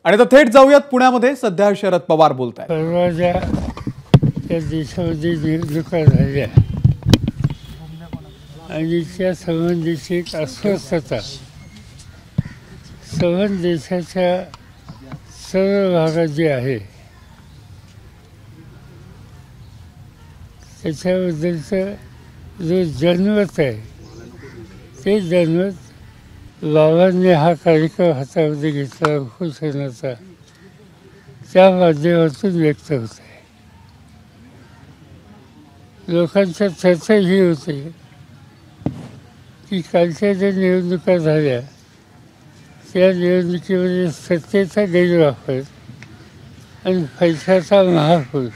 आणि आता थेट जाऊयात पुण्यामध्ये. सध्या शरद पवार बोलतायत. परवाच्या त्या देशामध्ये निवडणुका झाल्या आणि त्या संबंधीची एक अस्वस्थता संबंध देशाच्या सर्व भागात जी आहे त्याच्याबद्दलचं जो जनमत आहे ते जनमत बाबांनी हा कार्यक्रम हातामध्ये घेतला उपोषणाचा त्या माध्यमातून व्यक्त होत आहे. लोकांच्या चर्चा ही होते की कालच्या ज्या निवडणुका झाल्या त्या निवडणुकीमध्ये सत्तेचा गैरवापर आणि पैशाचा महापूर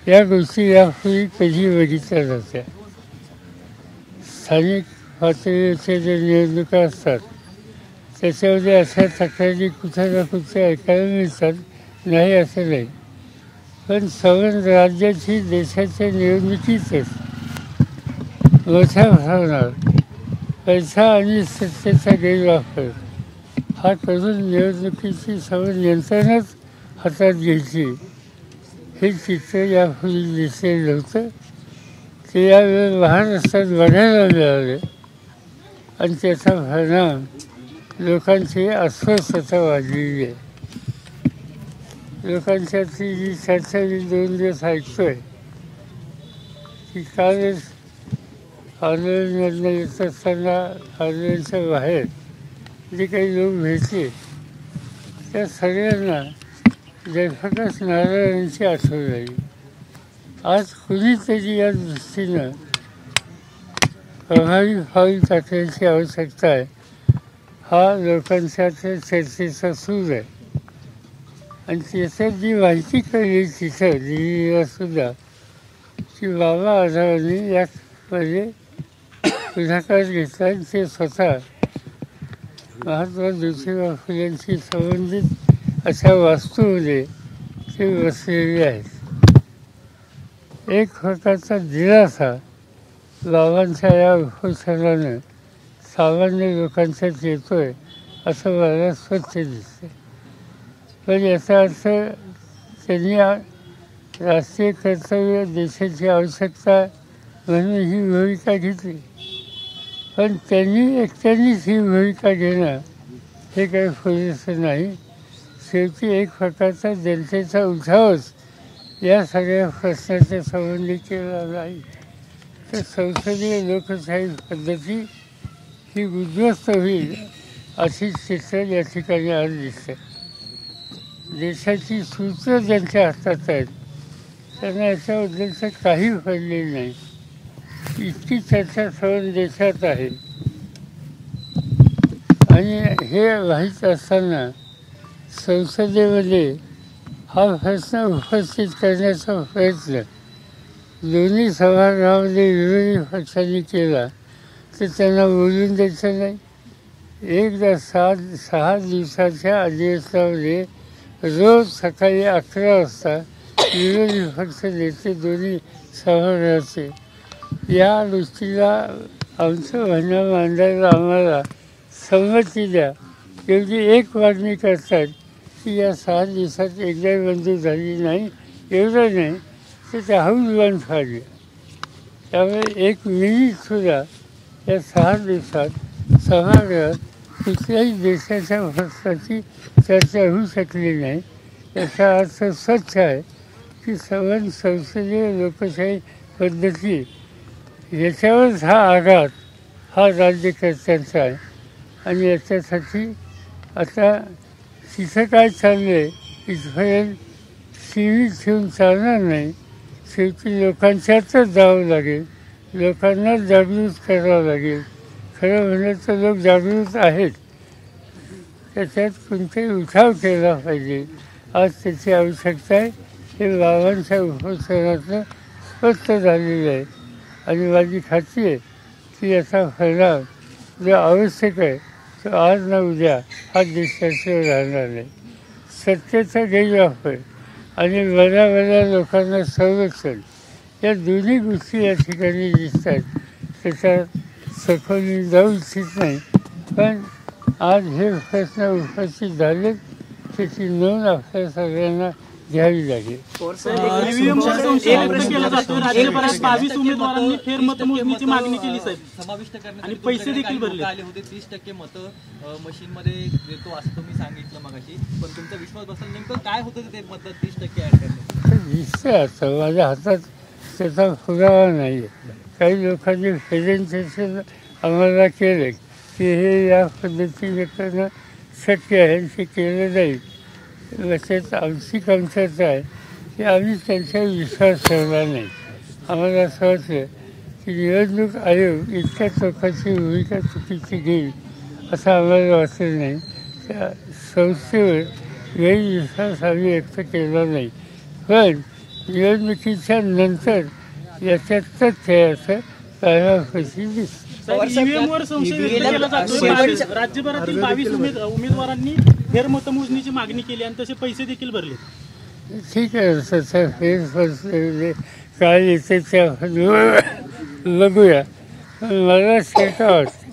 या गोष्टी यापूर्वी कधी बघितल्या जात्या. स्थानिक पातळीवरच्या ज्या निवडणुका असतात त्याच्यामध्ये अशा तक्रारी कुठे ना कुठे ऐकायला मिळतात, नाही असं नाही. पण संबंध राज्याची देशाच्या निवडणुकीतच मोठ्या प्रमाणात पैसा आणि सत्तेचा गैरवापर हा करून निवडणुकीची संबंध यंत्रणाच हातात घ्यायची हे चित्र यापूर्वी दिसलेलं नव्हतं. ते यावेळी महाराष्ट्रात बघायला मिळाले आणि त्याचा परिणाम लोकांची अस्वस्थता वाढलेली आहे. लोकांच्यातली जी चर्चा मी 2 दिवस ऐकतोय की कालच आंदोलनामधनं येत असताना आंदोलनाच्या बाहेर जे काही लोक भेटले त्या सगळ्यांना जयप्रकाश नारायणांची आठवण झाली. आज कुणीतरी या दृष्टीनं प्रभावी पाऊल टाकण्याची आवश्यकता आहे हा लोकांच्या चर्चेचा सूर आहे. आणि त्याच्यात जी माहिती कळली तिथं दिल्लीला सुद्धा की बाबा आढावांनी यामध्ये पुढाकार घेतला आणि ते स्वतः महात्मा ज्योतिबा फुलेंशी संबंधित अशा वास्तूमध्ये ते बसलेले आहेत. एक प्रकारचा दिलासा बाबांच्या या उपोषणानं सामान्य लोकांच्यात येतोय असं मला स्वच्छ दिसतं. पण याचा अर्थ त्यांनी राष्ट्रीय कर्तव्य देशाची आवश्यकता म्हणून ही भूमिका घेतली, पण त्यांनी एकट्यानेच ही भूमिका घेणं हे काही पुरेसं नाही. शेवटी एक प्रकारचा जनतेचा उठावच या सगळ्या प्रश्नाच्या संबंधी केला नाही तर संसदीय लोकशाही पद्धती ही उद्ध्वस्त होईल अशी चित्र या ठिकाणी आज दिसते. देशाची सूत्र ज्यांच्या हातात आहेत त्यांना याच्याबद्दलचं काही पडलेलं नाही. इतकी चर्चा सर्व देशात आहे आणि हे माहीत असताना संसदेमध्ये हा प्रश्न उपस्थित करण्याचा प्रयत्न दोन्ही सभागृहामध्ये विरोधी पक्षांनी केला तर त्यांना बोलून द्यायचं नाही. एकदा 6 दिवसाच्या अधिवेशनामध्ये रोज सकाळी 11 वाजता विरोधी पक्ष नेते दोन्ही सभागृहाचे या गोष्टीला आमचं म्हणणं मांडायला आम्हाला संमती द्या एवढी एक मागणी करतात की या 6 दिवसात एकदाही मंजूर झाली नाही. एवढं नाही तर त्या हाऊस बंद फाडल्या. त्यामुळे 1 मिनिटसुद्धा या 6 दिवसात सभागृहात कुठल्याही देशाच्या प्रश्नाची चर्चा होऊ शकली नाही. याचा अर्थ स्वच्छ आहे की संबंध संसदीय लोकशाही पद्धती याच्यावरच हा आघात हा राज्यकर्त्यांचा आहे. आणि याच्यासाठी आता तिथं काय चाललं आहे इथपर्यंत सीमित ठेवून चालणार नाही. शेवटी लोकांच्यातच जावं लागेल, लोकांना जागृत करावं लागेल. खरं म्हणलं तर लोक जागृत आहेत, त्याच्यात कोणताही उठाव केला पाहिजे. आज त्याची आवश्यकता आहे. हे बाबांच्या उपोषणाचं स्पष्ट झालेलं आहे आणि माझी खात्री आहे की याचा परिणाम जो आवश्यक आहे तो आज ना उद्या हा देशाशिवाय राहणार नाही. सत्तेचा गैरवापर आणि बऱ्या लोकांना संरक्षण या दोन्ही गोष्टी या ठिकाणी दिसतात. त्याच्यात सखोल मी जाऊ इच्छित नाही, पण आज हे प्रश्न उपस्थित झालेत त्याची नोंद आपल्या सगळ्यांना घ्यावी लागेल. राज्यभरात 22 उमेदवारांनी फेरमतमोजणीची मागणी केली साहेब, समाविष्ट करण्यासाठी आणि पैसे देखील भरले. आले होते 30% मतं मशीनमध्ये देतो असं तुम्ही सांगितलं मगाशी, पण तुमचा विश्वास बसला. नेमकं काय होतं ते मतं 30% ऍड करण्यात? दिसतंय आता माझ्या हातात त्याचा पुरावा नाही. काही लोकांनी प्रेझेंटेशन आम्हाला केलं की हे या पद्धतीने करणं शक्य आहे, ते केलं नाही. तसेच आमची कमतरता आहे की आम्ही त्यांच्यावर विश्वास ठेवला नाही. आम्हाला असं वाटलं की निवडणूक आयोग इतक्या लोकांची भूमिका चुकीची घेईल असं आम्हाला वाटलं नाही. त्या संस्थेवर गैरविश्वास आम्ही व्यक्त केला नाही. पण निवडणुकीच्या नंतर याच्यात तथ्य असं काळापाशी दिसतं. ईव्हीएमवर संशय व्यक्त केला जातो. राज्यभरातील 22 उमेदवारांनी फेरमतमोजणीची मागणी केली आणि तसे पैसे देखील भरले. ठीक आहे, तसं फेरफार काय येते ते आपण बघूया. पण मला शंका वाटते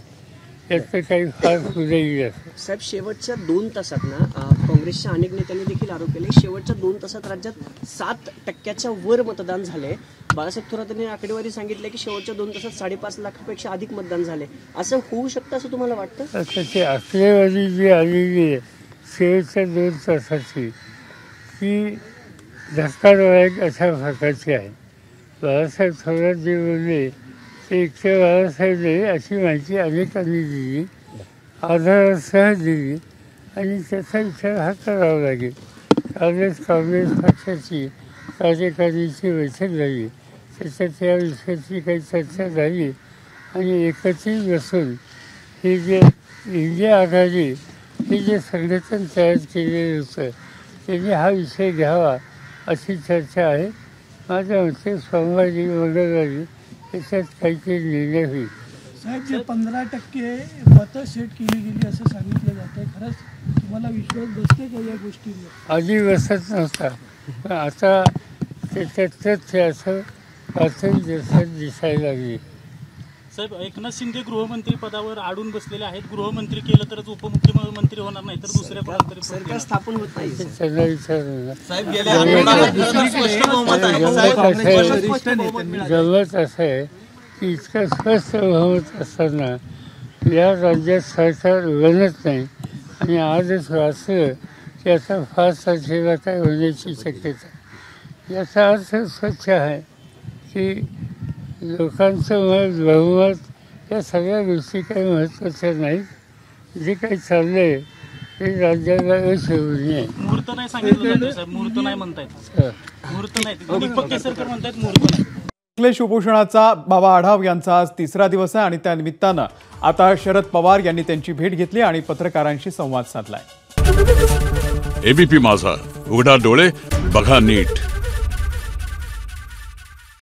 याचं काही फार पुढे येईल. साहेब, शेवटच्या 2 तासात ना काँग्रेसच्या अनेक नेत्यांनी देखील आरोप केले, शेवटच्या 2 तासात राज्यात 7% वर मतदान झाले. बाळासाहेब थोरातांनी आकडेवारी सांगितले की शेवटच्या 2 तासात 5.5 लाखापेक्षा अधिक मतदान झाले. असं होऊ शकतं असं तुम्हाला वाटतं? आता ती आकडेवारी जी आलेली आहे शेवटच्या 2 तासाची ती धक्कादायक अशा प्रकारची आहे. बाळासाहेब थोरात जे बोलले ते इतके बाळासाहेब नाही अशी माहिती अनेकांनी दिली, आधारासह दिली, आणि त्याचा विचार हा करावा लागेल. काँग्रेस पक्षाची कार्यकारिणीची बैठक झाली, त्याच्यात या विषयाची काही चर्चा झाली आणि एकत्रित बसून हे जे इंडिया आघाडी हे जे संघटन तयार केलेलं होतं त्यांनी हा विषय घ्यावा अशी चर्चा आहे. माझ्या मते सोमवारी मंगळवारी त्याच्यात काहीतरी निर्णय होईल. साहेब, जे 15% मतं सेट केली गेली असं सांगितलं जातं, खरंच तुम्हाला विश्वास बसते का या गोष्टींवर? आधी बसत नव्हता, पण आता त्याच्यात तथ्य असं पातळी दिवसात दिसायला लागली. साहेब, एकनाथ शिंदे गृहमंत्री पदावर आडून बसलेले आहेत. गृहमंत्री केलं तरच उपमुख्यमंत्री होणार नाही तर दुसऱ्या कोणाला तरी सरकार स्थापन होत नाही. त्यांना विचारलं साहेब, गेल्या आठवड्यात स्पष्ट बहुमत आहे. गमत असं आहे की इतकं स्पष्ट बहुमत असताना या राज्यात सरकार बनत नाही आणि आजच वाचलं की आता फार तारखेला काय होण्याची शक्यता. याचा अर्थ स्वच्छ आहे की लोकांचं मत, बहुमत या सगळ्या गोष्टी काही महत्त्वाच्या नाहीत. जे काही चाललं आहे ते राज्याला अशोभनीय आहे. मुहूर्त नाही सांगितलं जातंय साहेब, मुहूर्त नाही म्हणतायत. मुहूर्त नाही, दीपक केसरकर म्हणतायत मुहूर्त नाही. अखिलेश उपोषणाचा बाबा आढाव यांचा आज 3रा दिवस आहे आणि त्यानिमित्तानं आता शरद पवार यांनी त्यांची भेट घेतली आणि पत्रकारांशी संवाद साधलाय. एबीपी माझा, उघडा डोळे बघा नीट.